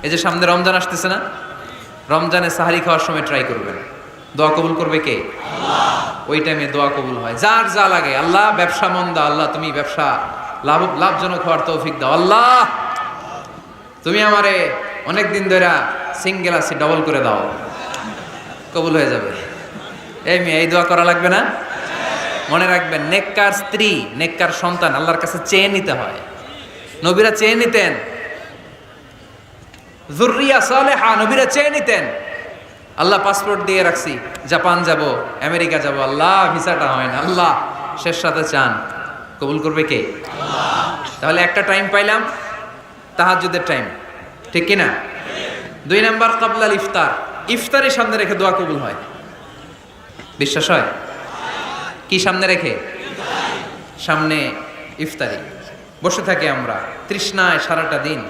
এই যে সামনে রমজান আসতেছে না, রমজানে সাহারি খাওয়ার সময় ট্রাই করবেন, দোয়া কবুল করবে কে? ওই টাইমে দোয়া কবুল হয়। যার যা লাগে, আল্লাহ ব্যবসা মন্দা, আল্লাহ তুমি ব্যবসা লাভজনক হওয়ার তৌফিক দাও, আল্লাহ তুমি আমারে অনেক দিন ধরে সিঙ্গেল আছি, ডবল করে দাও, কবুল হয়ে যাবে। এই মেয়ে, এই দোয়া করা লাগবে না? মনে রাখবেন, নেককার স্ত্রী, নেককার সন্তান আল্লাহর কাছে চেয়ে নিতে হয়। নবীরা চেয়ে নিতেন, যুররিয়া সালেহা নবীরা চেয়ে নিতেন। আল্লাহ পাসপোর্ট দিয়ে রাখছি, জাপান যাব, আমেরিকা যাব, আল্লাহ ভিসাটা হয় না, আল্লাহ শেষ সাথে চান, কবুল করবে কে? তাহলে একটা টাইম পাইলাম, তাহাজ্জুদের টাইম, ঠিক কিনা? 2 নাম্বার ক্বাবলাল ইফতার, ইফতারের সামনে রেখে দোয়া কবুল হয়। বিশ্বাস হয়? কি সামনে রেখে? সামনে ইফতারি। বসে থাকি আমরা তৃষ্ণায় সারাটা দিন,